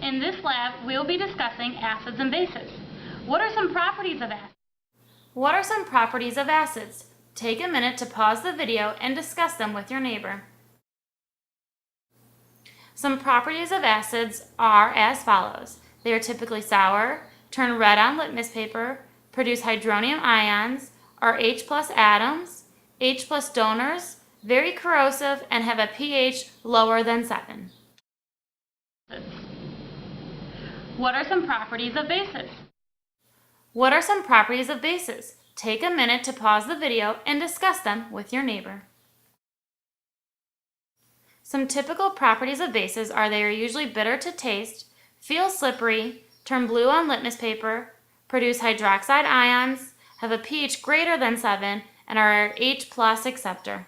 In this lab, we will be discussing acids and bases. What are some properties of acids? What are some properties of acids? Take a minute to pause the video and discuss them with your neighbor. Some properties of acids are as follows. They are typically sour, turn red on litmus paper, produce hydronium ions, are H+ atoms, H+ donors, very corrosive, and have a pH lower than 7. What are some properties of bases? What are some properties of bases? Take a minute to pause the video and discuss them with your neighbor. Some typical properties of bases are they are usually bitter to taste, feel slippery, turn blue on litmus paper, produce hydroxide ions, have a pH greater than 7, and are H+ acceptor.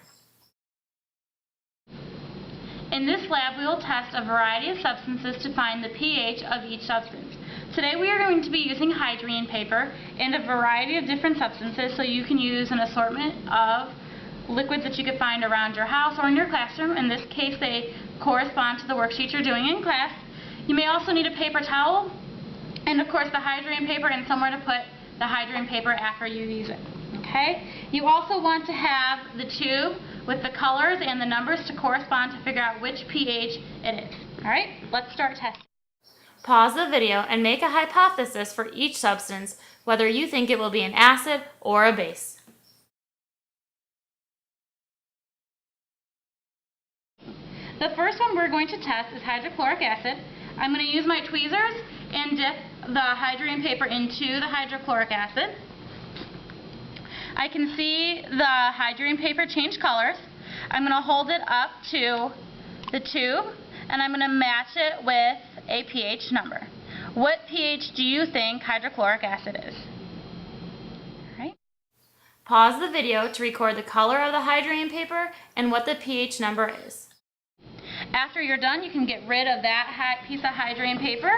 In this lab, we will test a variety of substances to find the pH of each substance. Today we are going to be using hygiene paper and a variety of different substances, so you can use an assortment of liquids that you could find around your house or in your classroom. In this case, they correspond to the worksheet you're doing in class. You may also need a paper towel and, of course, the hygiene paper and somewhere to put the hygiene paper after you use it. Okay? You also want to have the tube with the colors and the numbers to correspond to figure out which pH it is. Alright, let's start testing. Pause the video and make a hypothesis for each substance, whether you think it will be an acid or a base. The first one we're going to test is hydrochloric acid. I'm going to use my tweezers and dip the hygiene paper into the hydrochloric acid. I can see the hygiene paper change colors. I'm going to hold it up to the tube and I'm going to match it with a pH number. What pH do you think hydrochloric acid is? Alright. Pause the video to record the color of the hygiene paper and what the pH number is. After you're done, you can get rid of that piece of hygiene paper.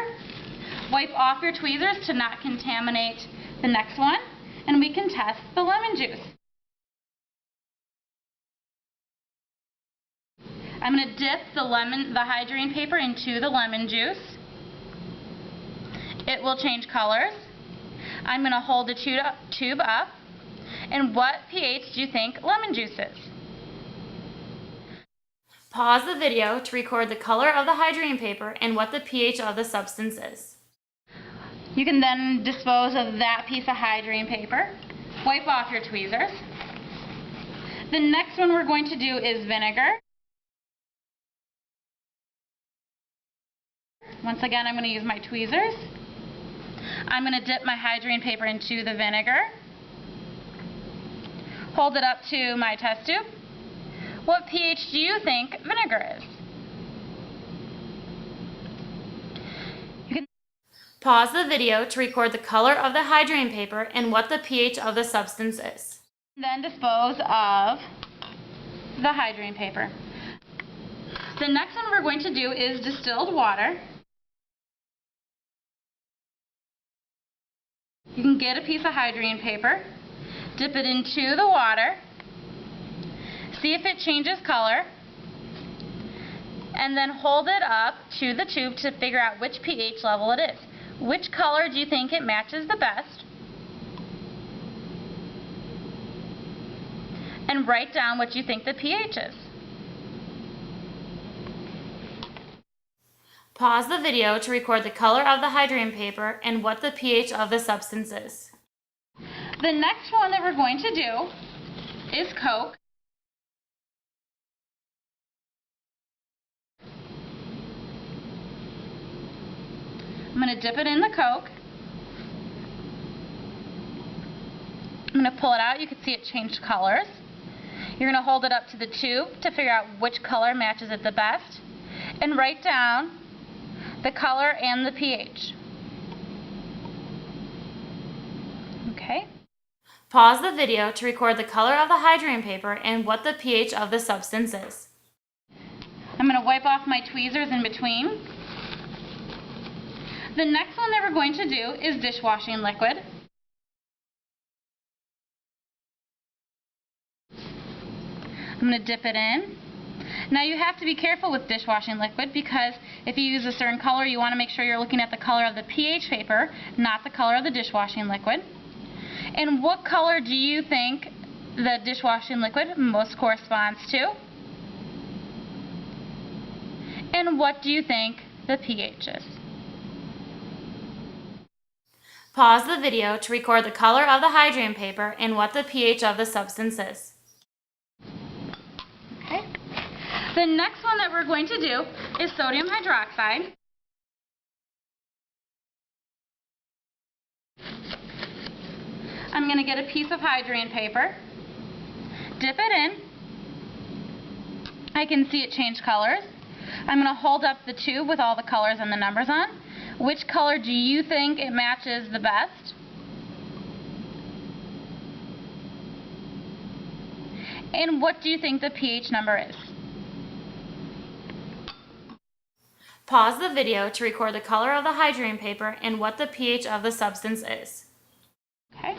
Wipe off your tweezers to not contaminate the next one, and we can test the lemon juice. I'm going to dip the hygiene paper into the lemon juice. It will change colors. I'm going to hold the tube up. And what pH do you think lemon juice is? Pause the video to record the color of the hygiene paper and what the pH of the substance is. You can then dispose of that piece of hygiene paper. Wipe off your tweezers. The next one we're going to do is vinegar. Once again, I'm going to use my tweezers. I'm going to dip my hygiene paper into the vinegar. Hold it up to my test tube. What pH do you think vinegar is? You can Pause the video to record the color of the hygiene paper and what the pH of the substance is. then dispose of the hygiene paper. The next one we're going to do is distilled water. You can get a piece of hygiene paper, dip it into the water, see if it changes color, and then hold it up to the tube to figure out which pH level it is. Which color do you think it matches the best? And write down what you think the pH is. Pause the video to record the color of the hygiene paper and what the pH of the substance is. The next one that we're going to do is Coke. I'm going to dip it in the Coke. I'm going to pull it out. You can see it changed colors. You're going to hold it up to the tube to figure out which color matches it the best, and write down the color and the pH. Okay. Pause the video to record the color of the hygiene paper and what the pH of the substance is. I'm going to wipe off my tweezers in between. The next one that we're going to do is dishwashing liquid. I'm going to dip it in. Now you have to be careful with dishwashing liquid because if you use a certain color, you want to make sure you're looking at the color of the pH paper, not the color of the dishwashing liquid. And what color do you think the dishwashing liquid most corresponds to? And what do you think the pH is? Pause the video to record the color of the hygiene paper and what the pH of the substance is. Okay. The next one that we're going to do is sodium hydroxide. I'm going to get a piece of hygiene paper, dip it in. I can see it change colors. I'm going to hold up the tube with all the colors and the numbers on. Which color do you think it matches the best? And what do you think the pH number is? Pause the video to record the color of the hygiene paper and what the pH of the substance is. Okay.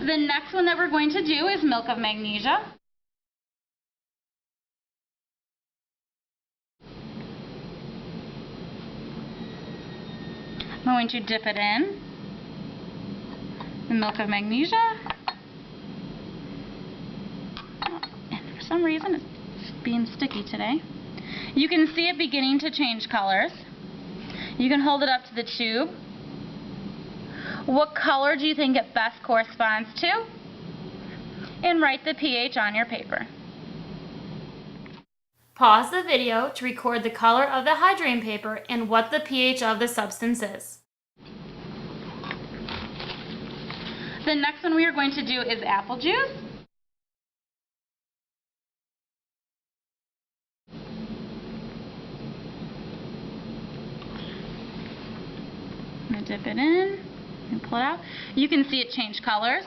The next one that we're going to do is milk of magnesia. I'm going to dip it in the milk of magnesia. And for some reason it's being sticky today. You can see it beginning to change colors. You can hold it up to the tube. What color do you think it best corresponds to? And write the pH on your paper. Pause the video to record the color of the hygiene paper and what the pH of the substance is. The next one we are going to do is apple juice. I'm going to dip it in and pull it out. You can see it change colors.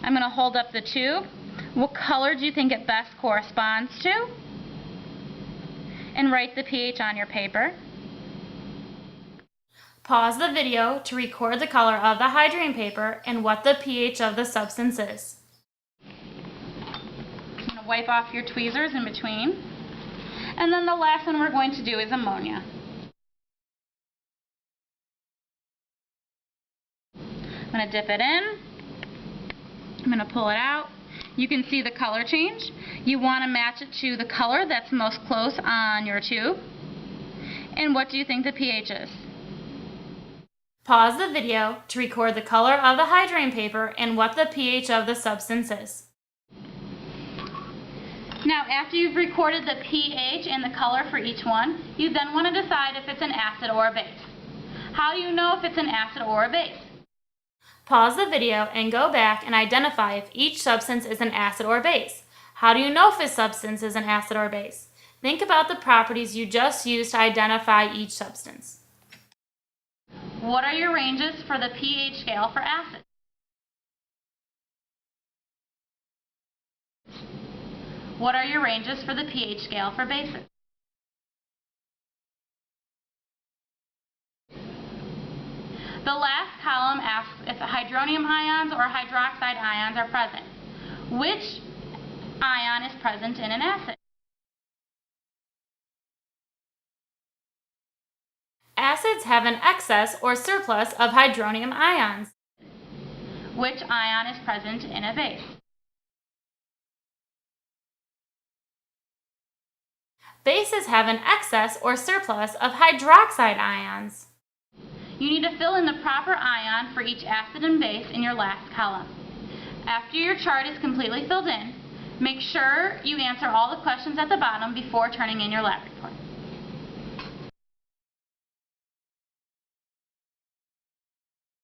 I'm going to hold up the tube. What color do you think it best corresponds to? And write the pH on your paper. Pause the video to record the color of the hygiene paper and what the pH of the substance is. I'm going to wipe off your tweezers in between. And then the last one we're going to do is ammonia. I'm going to dip it in. I'm going to pull it out. You can see the color change. You want to match it to the color that's most close on your tube. And what do you think the pH is? Pause the video to record the color of the hygiene paper and what the pH of the substance is. Now, after you've recorded the pH and the color for each one, you then want to decide if it's an acid or a base. How do you know if it's an acid or a base? Pause the video and go back and identify if each substance is an acid or base. How do you know if a substance is an acid or base? Think about the properties you just used to identify each substance. What are your ranges for the pH scale for acids? What are your ranges for the pH scale for bases? The last column asks if hydronium ions or hydroxide ions are present. Which ion is present in an acid? Acids have an excess or surplus of hydronium ions. Which ion is present in a base? Bases have an excess or surplus of hydroxide ions. You need to fill in the proper ion for each acid and base in your last column. After your chart is completely filled in, make sure you answer all the questions at the bottom before turning in your lab report.